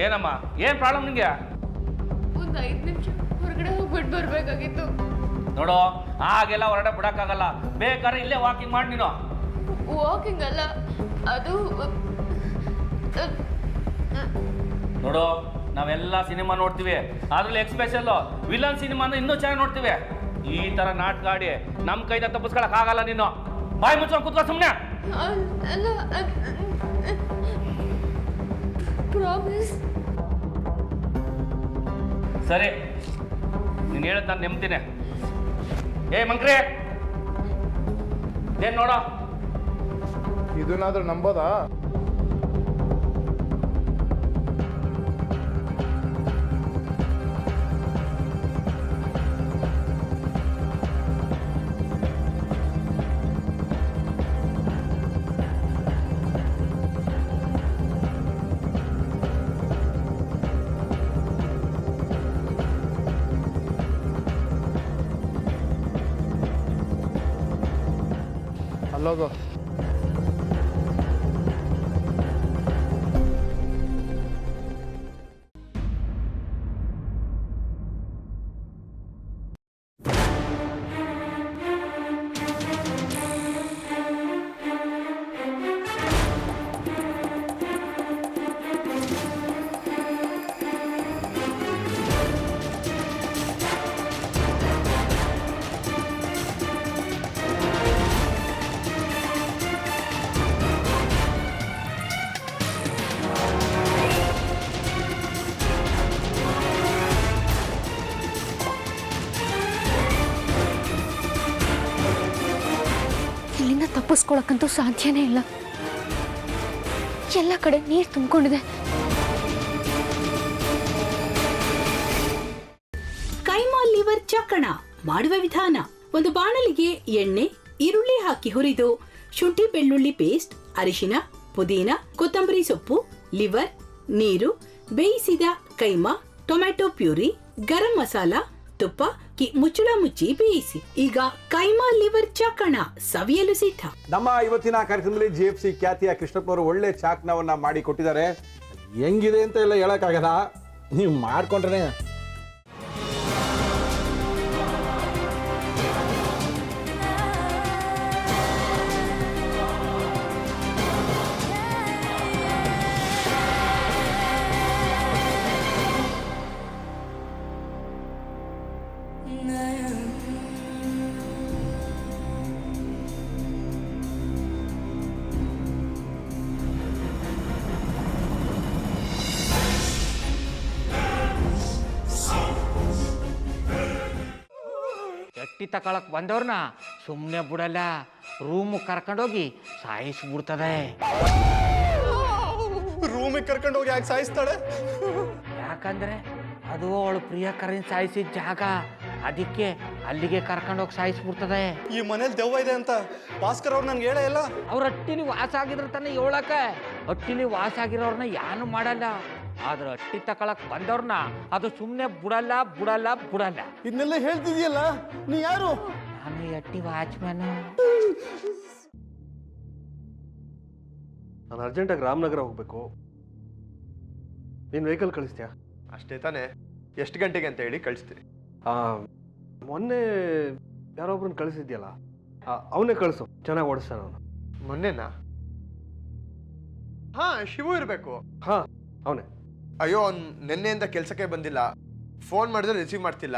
ಏನಮ್ಮ, ಏನು ಪ್ರಾಬ್ಲಮ್ ನಿಂಗೆ? ಒಂದು 5 ನಿಮಿಷ ಹೊರಗಡೆ ಹೋಗ್ಬಿಟ್ಟು ಬರಬೇಕಾಗಿತ್ತು. ನೋಡು, ಹಾಗೆಲ್ಲ ಹೊರಗಡೆ ಬಿಡೋಕ್ಕಾಗಲ್ಲ. ಬೇಕಾದ್ರೆ ಇಲ್ಲೇ ವಾಕಿಂಗ್ ಮಾಡಿ ನೀನು. ವಾಕಿಂಗ್ ಅಲ್ಲ, ಅದು ನೋಡು, ನಾವೆಲ್ಲ ಸಿನಿಮಾ ನೋಡ್ತೀವಿ, ಅದ್ರಲ್ಲಿ ಎಕ್ಸ್ಪೆಷಲ್ ವಿಲನ್ ಸಿನಿಮಾನ ಇನ್ನೂ ಚೆನ್ನಾಗಿ ನೋಡ್ತೀವಿ. ಈ ತರ ನಾಟಕ ಆಡಿ ನಮ್ಮ ಕೈದ ತಪ್ಪಿಸ್ಕೊಳಕ್ ಆಗಲ್ಲ. ನೀನು ಬಾಯಿ ಮುಚ್ಕೊಂಡು ಕೂತ್ಕೊ ಸುಮ್ಮನೆ. ಅಲ್ಲ, ಪ್ರಾಮಿಸ್. ಸರಿ, ನೀನು ಹೇಳದ್ ನಾನು ನೆಮ್ತೀನಿ. ಏ ಮಂಕ್ರಿ, ಏನ್ ನೋಡ, ಇದನ್ನಾದ್ರೂ ನಂಬೋದಾ? ಅಲ್ಲೋಗೋ. ಇಲ್ಲಿಂದ ತಪ್ಪಿಸ್ಕೊಳಕ್ಕಂತೂ ಸಾಧ್ಯನೇ ಇಲ್ಲ. ಎಲ್ಲ ಕಡೆ ನೀರು ತುಂಬಿಕೊಂಡಿದೆ. ಕೈಮಾ ಲಿವರ್ ಚಕ್ಕಣ ಮಾಡುವ ವಿಧಾನ: ಒಂದು ಬಾಣಲಿಗೆ ಎಣ್ಣೆ, ಈರುಳ್ಳಿ ಹಾಕಿ ಹುರಿದು ಶುಂಠಿ ಬೆಳ್ಳುಳ್ಳಿ ಪೇಸ್ಟ್, ಅರಿಶಿನ, ಪುದೀನ, ಕೊತ್ತಂಬರಿ ಸೊಪ್ಪು, ಲಿವರ್, ನೀರು, ಬೇಯಿಸಿದ ಕೈಮಾ, ಟೊಮ್ಯಾಟೊ ಪ್ಯೂರಿ, ಗರಂ ಮಸಾಲ, ತುಪ್ಪ ಮುಚ್ಚಳ ಮುಚ್ಚಿ ಬೇಯಿಸಿ. ಈಗ ಕೈಮಾ ಲಿವರ್ ಚಾಕಣ ಸವಿಯಲು ಸಿದ್ಧ. ನಮ್ಮ ಇವತ್ತಿನ ಕಾರ್ಯಕ್ರಮದಲ್ಲಿ GFC ಖ್ಯಾತಿಯ ಕೃಷ್ಣಪ್ಪನವರು ಒಳ್ಳೆ ಚಾಕ್ನವನ್ನ ಮಾಡಿ ಕೊಟ್ಟಿದ್ದಾರೆ. ಹೆಂಗಿದೆ ಅಂತ ಎಲ್ಲ ಹೇಳಕ್ಕಾಗಲ್ಲ, ನೀವು ಮಾಡ್ಕೊಂಡ್ರೆ. ಎಟ್ಟಿ ತಕೊಳಕ್ ಬಂದವ್ರನ್ನ ಸುಮ್ಮನೆ ಬಿಡಲ್ಲ, ರೂಮ್ ಕರ್ಕೊಂಡೋಗಿ ಸಾಯಿಸ್ಬಿಡ್ತದೆ. ರೂಮಿಗೆ ಕರ್ಕೊಂಡೋಗಿ ಯಾಕೆ ಸಾಯಿಸ್ತಾಳೆ? ಯಾಕಂದ್ರೆ ಅದು ಅವಳು ಪ್ರಿಯಕರನ್ ಸಾಯಿಸಿದ ಜಾಗ, ಅದಕ್ಕೆ ಅಲ್ಲಿಗೆ ಕರ್ಕೊಂಡೋಗಿ ಸಾಯಿಸ್ಬಿಡ್ತದೆ. ಈ ಮನೇಲಿ ದೆವ್ವ ಇದೆ ಅಂತ ಭಾಸ್ಕರ್ ಅವ್ರು ನನ್ಗೆ ಹೇಳೇ ಇಲ್ಲ. ಅವ್ರ ಹಟ್ಟಿಲಿ ವಾಸ ಆಗಿದ್ರ ತಾನೆ ಹೇಳಕ. ಹಟ್ಟಿಲಿ ವಾಸ ಆಗಿರೋರ್ನ ಯಾನು ಮಾಡಲ್ಲ, ಆದ್ರೆ ಹಟ್ಟಿ ತಕೊಳಕ್ ಬಂದವ್ರನ್ನ ಅದು ಸುಮ್ಮನೆ ಬಿಡಲ್ಲ ಬಿಡಲ್ಲ ಬಿಡಲ್ಲ. ಇದನ್ನೆಲ್ಲ ಹೇಳ್ತಿದ್ಯಲ್ಲ, ನೀ ಯಾರು? ನಾನು ಹಟ್ಟಿ ವಾಚ್ಮ್ಯಾನ್. ನಾನು ಅರ್ಜೆಂಟಾಗಿ ರಾಮನಗರ ಹೋಗ್ಬೇಕು. ನೀನು ವೆಹಿಕಲ್ ಕಳಿಸ್ತೀಯಾ? ಅಷ್ಟೇ ತಾನೇ. ಎಷ್ಟು ಗಂಟೆಗೆ ಅಂತ ಹೇಳಿ ಕಳಿಸ್ತೀನಿ. ಮೊನ್ನೆ ಯಾರೊಬ್ರನ್ನ ಕಳಿಸಿದ್ಯಲ್ಲ, ಅವನೇ ಕಳಿಸು, ಚೆನ್ನಾಗಿ ಓಡಿಸ್ತಾನ ಅವನು. ಮೊನ್ನೆನಾ? ಹಾ, ಶಿವು ಇರಬೇಕು. ಹಾ, ಅವನೇ. ಅಯ್ಯೋ, ಅವ್ನು ನಿನ್ನೆಯಿಂದ ಕೆಲಸಕ್ಕೆ ಬಂದಿಲ್ಲ. ಫೋನ್ ಮಾಡಿದ್ರೆ ರಿಸೀವ್ ಮಾಡ್ತಿಲ್ಲ.